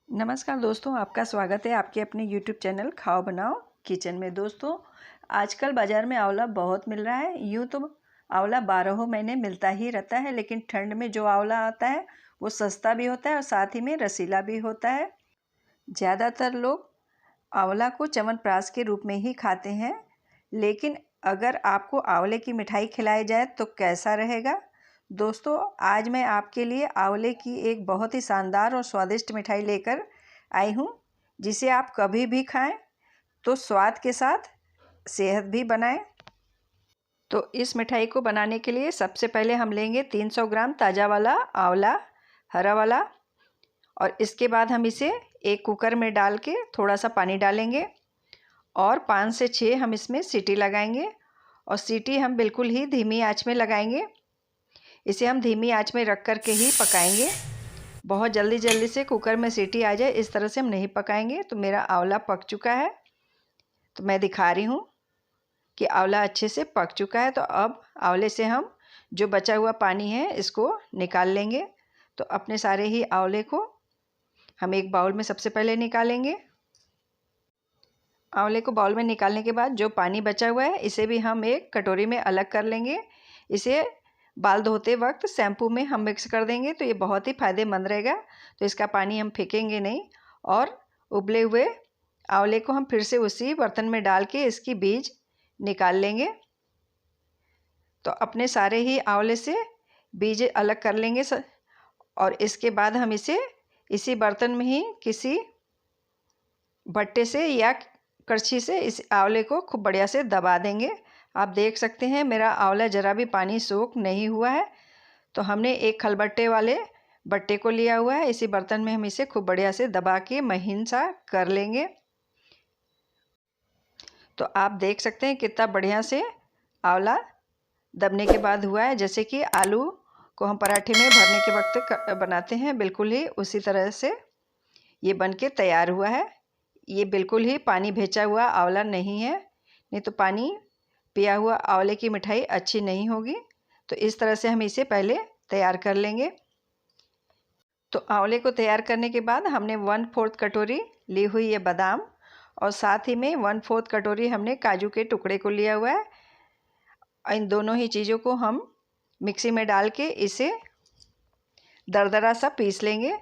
नमस्कार दोस्तों, आपका स्वागत है आपके अपने YouTube चैनल खाओ बनाओ किचन में। दोस्तों, आजकल बाज़ार में आंवला बहुत मिल रहा है। यूँ तो आंवला 12 महीने मिलता ही रहता है, लेकिन ठंड में जो आंवला आता है वो सस्ता भी होता है और साथ ही में रसीला भी होता है। ज़्यादातर लोग आंवला को च्यवनप्राश के रूप में ही खाते हैं, लेकिन अगर आपको आंवले की मिठाई खिलाई जाए तो कैसा रहेगा। दोस्तों, आज मैं आपके लिए आंवले की एक बहुत ही शानदार और स्वादिष्ट मिठाई लेकर आई हूँ, जिसे आप कभी भी खाएं तो स्वाद के साथ सेहत भी बनाएं। तो इस मिठाई को बनाने के लिए सबसे पहले हम लेंगे 300 ग्राम ताज़ा वाला आंवला, हरा वाला, और इसके बाद हम इसे एक कुकर में डाल के थोड़ा सा पानी डालेंगे और 5 से 6 हम इसमें सीटी लगाएंगे। और सीटी हम बिल्कुल ही धीमी आंच में लगाएंगे। इसे हम धीमी आंच में रख कर के ही पकाएंगे। बहुत जल्दी से कुकर में सीटी आ जाए इस तरह से हम नहीं पकाएंगे। तो मेरा आंवला पक चुका है, तो मैं दिखा रही हूँ कि आंवला अच्छे से पक चुका है। तो अब आंवले से हम जो बचा हुआ पानी है इसको निकाल लेंगे। तो अपने सारे ही आंवले को हम एक बाउल में सबसे पहले निकालेंगे। आंवले को बाउल में निकालने के बाद जो पानी बचा हुआ है इसे भी हम एक कटोरी में अलग कर लेंगे। इसे बाल धोते वक्त शैम्पू में हम मिक्स कर देंगे तो ये बहुत ही फ़ायदेमंद रहेगा। तो इसका पानी हम फेंकेंगे नहीं और उबले हुए आंवले को हम फिर से उसी बर्तन में डाल के इसकी बीज निकाल लेंगे। तो अपने सारे ही आंवले से बीज अलग कर लेंगे और इसके बाद हम इसे इसी बर्तन में ही किसी भट्टे से या करछी से इस आंवले को खूब बढ़िया से दबा देंगे। आप देख सकते हैं मेरा आंवला ज़रा भी पानी सोख नहीं हुआ है। तो हमने एक खलबट्टे वाले बट्टे को लिया हुआ है। इसी बर्तन में हम इसे खूब बढ़िया से दबा के महीन सा कर लेंगे। तो आप देख सकते हैं कितना बढ़िया से आंवला दबने के बाद हुआ है। जैसे कि आलू को हम पराठे में भरने के वक्त बनाते हैं, बिल्कुल ही उसी तरह से ये बन के तैयार हुआ है। ये बिल्कुल ही पानी भेजा हुआ आंवला नहीं है, नहीं तो पानी पिया हुआ आंवले की मिठाई अच्छी नहीं होगी। तो इस तरह से हम इसे पहले तैयार कर लेंगे। तो आंवले को तैयार करने के बाद हमने 1/4 कटोरी ली हुई है बादाम और साथ ही में 1/4 कटोरी हमने काजू के टुकड़े को लिया हुआ है। इन दोनों ही चीज़ों को हम मिक्सी में डाल के इसे दरदरा सा पीस लेंगे।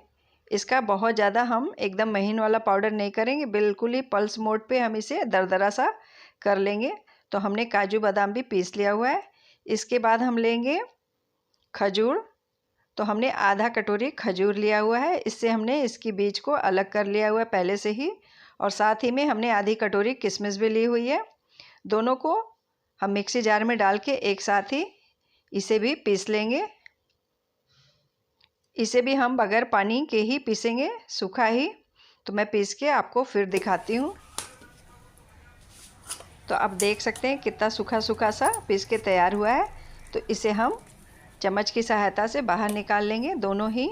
इसका बहुत ज़्यादा हम एकदम महीन वाला पाउडर नहीं करेंगे, बिल्कुल ही पल्स मोड पे हम इसे दरदरा सा कर लेंगे। तो हमने काजू बादाम भी पीस लिया हुआ है। इसके बाद हम लेंगे खजूर। तो हमने आधा कटोरी खजूर लिया हुआ है। इससे हमने इसकी बीज को अलग कर लिया हुआ है पहले से ही। और साथ ही में हमने आधी कटोरी किशमिश भी ली हुई है। दोनों को हम मिक्सी जार में डाल के एक साथ ही इसे भी पीस लेंगे। इसे भी हम बगैर पानी के ही पीसेंगे, सूखा ही। तो मैं पीस के आपको फिर दिखाती हूँ। तो आप देख सकते हैं कितना सूखा सूखा सा पीस के तैयार हुआ है। तो इसे हम चम्मच की सहायता से बाहर निकाल लेंगे। दोनों ही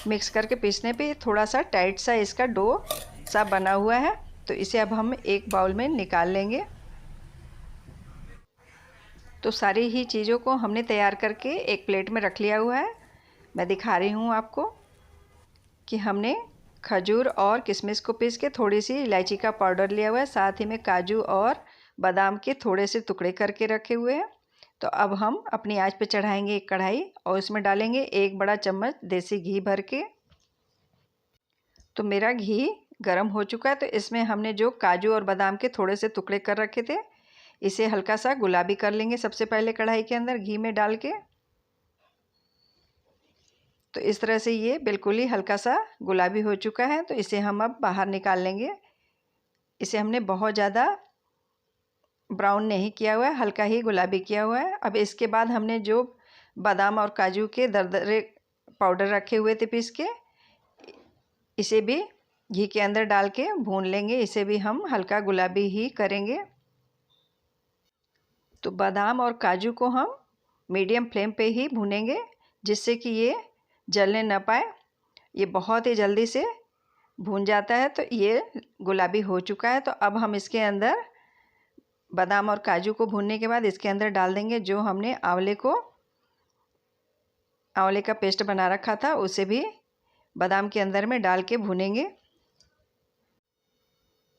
मिक्स करके पीसने पे थोड़ा सा टाइट सा इसका डो सा बना हुआ है। तो इसे अब हम एक बाउल में निकाल लेंगे। तो सारी ही चीज़ों को हमने तैयार करके एक प्लेट में रख लिया हुआ है। मैं दिखा रही हूँ आपको कि हमने खजूर और किशमिश को पीस के थोड़ी सी इलायची का पाउडर लिया हुआ है, साथ ही में काजू और बादाम के थोड़े से टुकड़े करके रखे हुए हैं। तो अब हम अपनी आंच पे चढ़ाएंगे एक कढ़ाई और उसमें डालेंगे 1 बड़ा चम्मच देसी घी भर के। तो मेरा घी गर्म हो चुका है। तो इसमें हमने जो काजू और बादाम के थोड़े से टुकड़े कर रखे थे इसे हल्का सा गुलाबी कर लेंगे सबसे पहले कढ़ाई के अंदर घी में डाल के। तो इस तरह से ये बिल्कुल ही हल्का सा गुलाबी हो चुका है। तो इसे हम अब बाहर निकाल लेंगे। इसे हमने बहुत ज़्यादा ब्राउन नहीं किया हुआ है, हल्का ही गुलाबी किया हुआ है। अब इसके बाद हमने जो बादाम और काजू के दरदरे पाउडर रखे हुए थे पीस के, इसे भी घी के अंदर डाल के भून लेंगे। इसे भी हम हल्का गुलाबी ही करेंगे। तो बादाम और काजू को हम मीडियम फ्लेम पे ही भूनेंगे, जिससे कि ये जलने न पाए। ये बहुत ही जल्दी से भून जाता है। तो ये गुलाबी हो चुका है। तो अब हम इसके अंदर बादाम और काजू को भूनने के बाद इसके अंदर डाल देंगे जो हमने आंवले का पेस्ट बना रखा था, उसे भी बादाम के अंदर में डाल के भूनेंगे।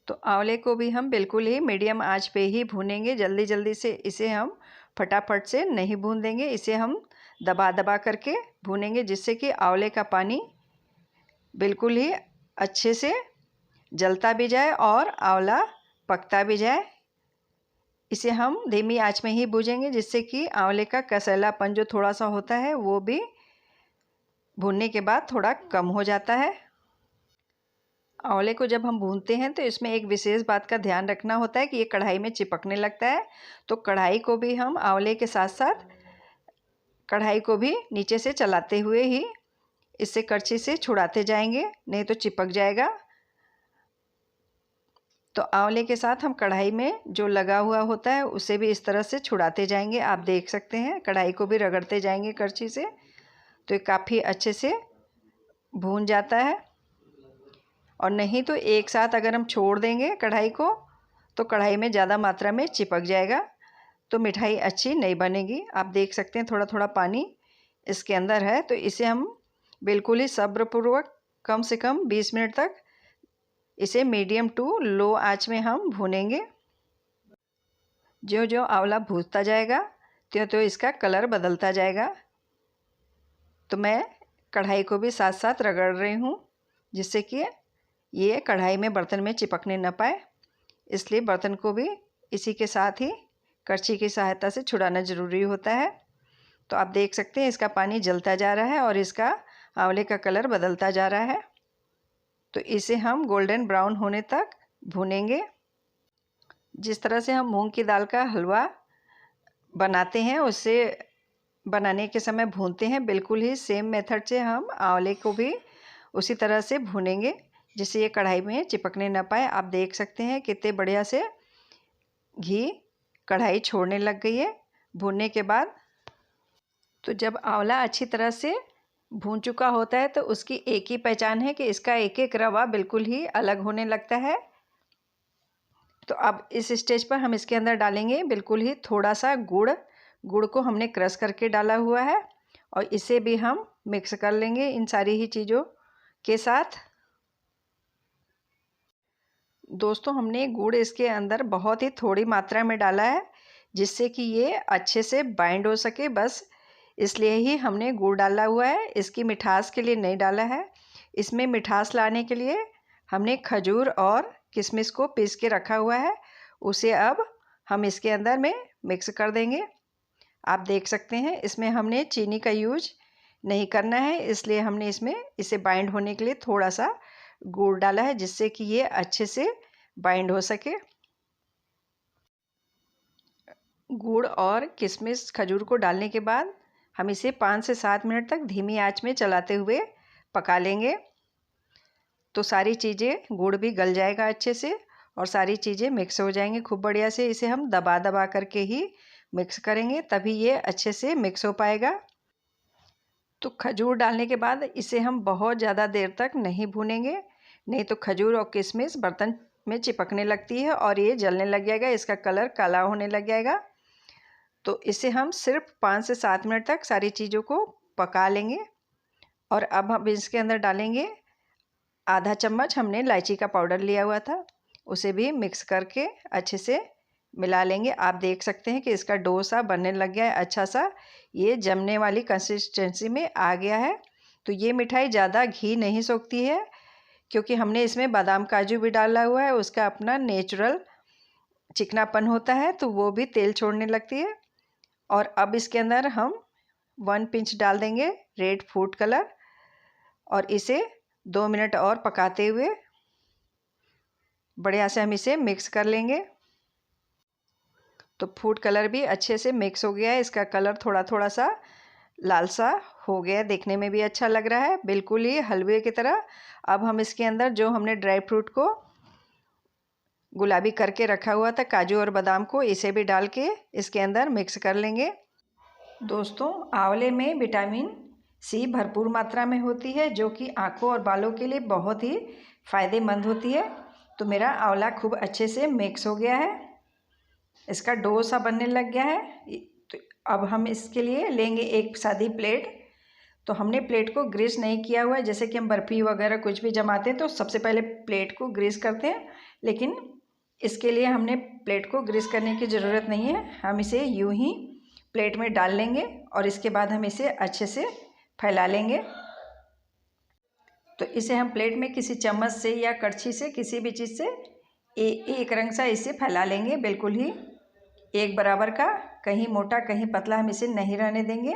तो आंवले को भी हम बिल्कुल ही मीडियम आंच पे ही भूनेंगे। जल्दी जल्दी से इसे हम फटाफट से नहीं भून देंगे, इसे हम दबा दबा करके भूनेंगे, जिससे कि आंवले का पानी बिल्कुल ही अच्छे से जलता भी जाए और आंवला पकता भी जाए। इसे हम धीमी आंच में ही भूनेंगे, जिससे कि आंवले का कसैलापन जो थोड़ा सा होता है वो भी भूनने के बाद थोड़ा कम हो जाता है। आंवले को जब हम भूनते हैं तो इसमें एक विशेष बात का ध्यान रखना होता है कि ये कढ़ाई में चिपकने लगता है। तो कढ़ाई को भी हम आंवले के साथ साथ कढ़ाई को भी नीचे से चलाते हुए ही इससे करछी से छुड़ाते जाएंगे, नहीं तो चिपक जाएगा। तो आंवले के साथ हम कढ़ाई में जो लगा हुआ होता है उसे भी इस तरह से छुड़ाते जाएंगे। आप देख सकते हैं कढ़ाई को भी रगड़ते जाएंगे करछी से, तो ये काफ़ी अच्छे से भून जाता है। और नहीं तो एक साथ अगर हम छोड़ देंगे कढ़ाई को तो कढ़ाई में ज़्यादा मात्रा में चिपक जाएगा, तो मिठाई अच्छी नहीं बनेगी। आप देख सकते हैं थोड़ा थोड़ा पानी इसके अंदर है। तो इसे हम बिल्कुल ही सब्रपूर्वक कम से कम 20 मिनट तक इसे मीडियम टू लो आंच में हम भूनेंगे। जो जो आंवला भूनता जाएगा त्यों त्यों इसका कलर बदलता जाएगा। तो मैं कढ़ाई को भी साथ साथ रगड़ रही हूँ, जिससे कि ये कढ़ाई में बर्तन में चिपकने न पाए, इसलिए बर्तन को भी इसी के साथ ही करछी की सहायता से छुड़ाना ज़रूरी होता है। तो आप देख सकते हैं इसका पानी जलता जा रहा है और इसका आंवले का कलर बदलता जा रहा है। तो इसे हम गोल्डन ब्राउन होने तक भूनेंगे। जिस तरह से हम मूंग की दाल का हलवा बनाते हैं उससे बनाने के समय भूनते हैं, बिल्कुल ही सेम मेथड से हम आंवले को भी उसी तरह से भूनेंगे, जिससे ये कढ़ाई में चिपकने ना पाए। आप देख सकते हैं कितने बढ़िया से घी कढ़ाई छोड़ने लग गई है भूनने के बाद। तो जब आंवला अच्छी तरह से भून चुका होता है तो उसकी एक ही पहचान है कि इसका एक एक रवा बिल्कुल ही अलग होने लगता है। तो अब इस स्टेज पर हम इसके अंदर डालेंगे बिल्कुल ही थोड़ा सा गुड़। गुड़ को हमने क्रश करके डाला हुआ है और इसे भी हम मिक्स कर लेंगे इन सारी ही चीज़ों के साथ। दोस्तों हमने गुड़ इसके अंदर बहुत ही थोड़ी मात्रा में डाला है, जिससे कि ये अच्छे से बाइंड हो सके, बस इसलिए ही हमने गुड़ डाला हुआ है, इसकी मिठास के लिए नहीं डाला है। इसमें मिठास लाने के लिए हमने खजूर और किशमिश को पीस के रखा हुआ है, उसे अब हम इसके अंदर में मिक्स कर देंगे। आप देख सकते हैं इसमें हमने चीनी का यूज नहीं करना है, इसलिए हमने इसमें इसे बाइंड होने के लिए थोड़ा सा गुड़ डाला है, जिससे कि ये अच्छे से बाइंड हो सके। गुड़ और किशमिश खजूर को डालने के बाद हम इसे 5 से 7 मिनट तक धीमी आंच में चलाते हुए पका लेंगे। तो सारी चीज़ें गुड़ भी गल जाएगा अच्छे से और सारी चीज़ें मिक्स हो जाएंगी खूब बढ़िया से। इसे हम दबा दबा करके ही मिक्स करेंगे, तभी ये अच्छे से मिक्स हो पाएगा। तो खजूर डालने के बाद इसे हम बहुत ज़्यादा देर तक नहीं भूनेंगे, नहीं तो खजूर और किशमिश बर्तन में चिपकने लगती है और ये जलने लग जाएगा, इसका कलर काला होने लग जाएगा। तो इसे हम सिर्फ 5 से 7 मिनट तक सारी चीज़ों को पका लेंगे। और अब हम इसके अंदर डालेंगे आधा चम्मच हमने इलायची का पाउडर लिया हुआ था, उसे भी मिक्स करके अच्छे से मिला लेंगे। आप देख सकते हैं कि इसका डो सा बनने लग गया है, अच्छा सा ये जमने वाली कंसिस्टेंसी में आ गया है। तो ये मिठाई ज़्यादा घी नहीं सोखती है, क्योंकि हमने इसमें बादाम काजू भी डाला हुआ है, उसका अपना नेचुरल चिकनापन होता है, तो वो भी तेल छोड़ने लगती है। और अब इसके अंदर हम 1 पिंच डाल देंगे रेड फूड कलर और इसे 2 मिनट और पकाते हुए बढ़िया से हम इसे मिक्स कर लेंगे। तो फूड कलर भी अच्छे से मिक्स हो गया है, इसका कलर थोड़ा थोड़ा सा लाल सा हो गया है, देखने में भी अच्छा लग रहा है, बिल्कुल ही हलवे की तरह। अब हम इसके अंदर जो हमने ड्राई फ्रूट को गुलाबी करके रखा हुआ था, काजू और बादाम को, इसे भी डाल के इसके अंदर मिक्स कर लेंगे। दोस्तों आंवले में विटामिन सी भरपूर मात्रा में होती है, जो कि आँखों और बालों के लिए बहुत ही फ़ायदेमंद होती है। तो मेरा आंवला खूब अच्छे से मिक्स हो गया है, इसका डो सा बनने लग गया है। तो अब हम इसके लिए लेंगे एक सादी प्लेट। तो हमने प्लेट को ग्रीस नहीं किया हुआ है, जैसे कि हम बर्फ़ी वगैरह कुछ भी जमाते हैं तो सबसे पहले प्लेट को ग्रीस करते हैं, लेकिन इसके लिए हमने प्लेट को ग्रीस करने की ज़रूरत नहीं है। हम इसे यूं ही प्लेट में डाल लेंगे और इसके बाद हम इसे अच्छे से फैला लेंगे। तो इसे हम प्लेट में किसी चम्मच से या कड़छी से, किसी भी चीज़ से एक रंग सा इसे फैला लेंगे, बिल्कुल ही एक बराबर का, कहीं मोटा कहीं पतला हम इसे नहीं रहने देंगे।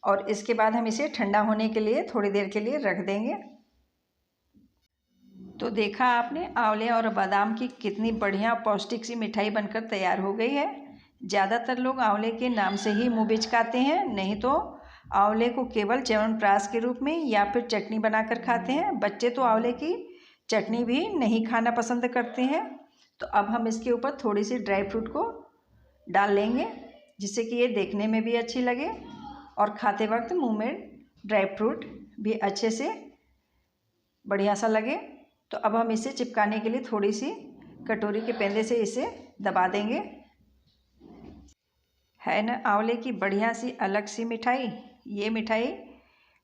और इसके बाद हम इसे ठंडा होने के लिए थोड़ी देर के लिए रख देंगे। तो देखा आपने आंवले और बादाम की कितनी बढ़िया पौष्टिक सी मिठाई बनकर तैयार हो गई है। ज़्यादातर लोग आंवले के नाम से ही मुँह बिचकाते हैं, नहीं तो आंवले को केवल च्यवनप्राश के रूप में या फिर चटनी बनाकर खाते हैं। बच्चे तो आंवले की चटनी भी नहीं खाना पसंद करते हैं। तो अब हम इसके ऊपर थोड़ी सी ड्राई फ्रूट को डाल लेंगे, जिससे कि ये देखने में भी अच्छी लगे और खाते वक्त मुंह में ड्राई फ्रूट भी अच्छे से बढ़िया सा लगे। तो अब हम इसे चिपकाने के लिए थोड़ी सी कटोरी के पेंदे से इसे दबा देंगे। है ना आंवले की बढ़िया सी अलग सी मिठाई। ये मिठाई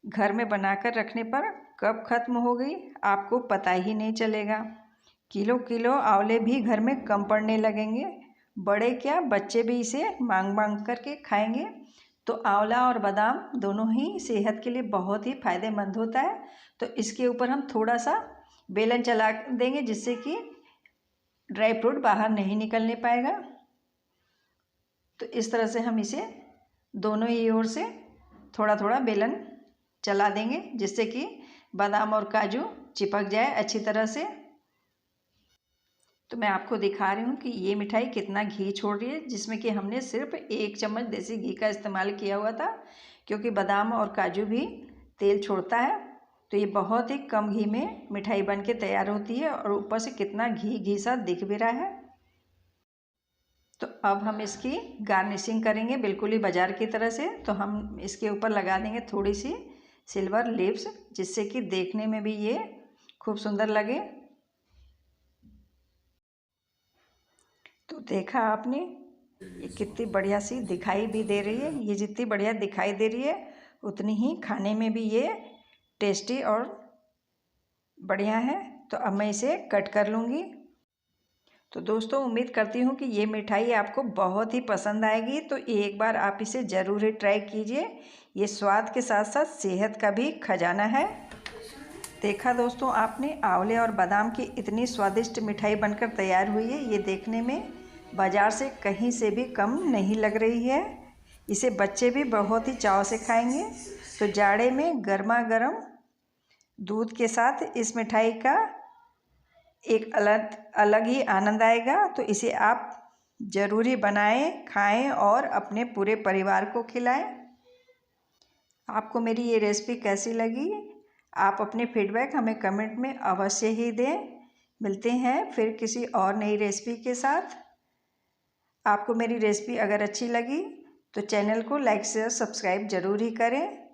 घर में बनाकर रखने पर कब ख़त्म हो गई आपको पता ही नहीं चलेगा। किलो किलो आंवले भी घर में कम पड़ने लगेंगे। बड़े क्या, बच्चे भी इसे मांग मांग करके खाएंगे। तो आंवला और बादाम दोनों ही सेहत के लिए बहुत ही फ़ायदेमंद होता है। तो इसके ऊपर हम थोड़ा सा बेलन चला देंगे, जिससे कि ड्राई फ्रूट बाहर नहीं निकलने पाएगा। तो इस तरह से हम इसे दोनों ही ओर से थोड़ा थोड़ा बेलन चला देंगे, जिससे कि बादाम और काजू चिपक जाए अच्छी तरह से। तो मैं आपको दिखा रही हूँ कि ये मिठाई कितना घी छोड़ रही है, जिसमें कि हमने सिर्फ 1 चम्मच देसी घी का इस्तेमाल किया हुआ था, क्योंकि बादाम और काजू भी तेल छोड़ता है। तो ये बहुत ही कम घी में मिठाई बन के तैयार होती है और ऊपर से कितना घी घी सा दिख भी रहा है। तो अब हम इसकी गार्निशिंग करेंगे बिल्कुल ही बाज़ार की तरह से। तो हम इसके ऊपर लगा देंगे थोड़ी सी सिल्वर लिप्स, जिससे कि देखने में भी ये खूब सुंदर लगे। तो देखा आपने ये कितनी बढ़िया सी दिखाई भी दे रही है। ये जितनी बढ़िया दिखाई दे रही है उतनी ही खाने में भी ये टेस्टी और बढ़िया है। तो अब मैं इसे कट कर लूँगी। तो दोस्तों उम्मीद करती हूँ कि ये मिठाई आपको बहुत ही पसंद आएगी। तो एक बार आप इसे ज़रूर ही ट्राई कीजिए। ये स्वाद के साथ साथ सेहत का भी खजाना है। देखा दोस्तों आपने आंवले और बादाम की इतनी स्वादिष्ट मिठाई बनकर तैयार हुई है। ये देखने में बाज़ार से कहीं से भी कम नहीं लग रही है। इसे बच्चे भी बहुत ही चाव से खाएंगे। तो जाड़े में गर्मा गर्म दूध के साथ इस मिठाई का एक अलग ही आनंद आएगा। तो इसे आप ज़रूर ही बनाएं, खाएं और अपने पूरे परिवार को खिलाएं। आपको मेरी ये रेसिपी कैसी लगी, आप अपने फीडबैक हमें कमेंट में अवश्य ही दें। मिलते हैं फिर किसी और नई रेसिपी के साथ। आपको मेरी रेसिपी अगर अच्छी लगी तो चैनल को लाइक शेयर सब्सक्राइब ज़रूर ही करें।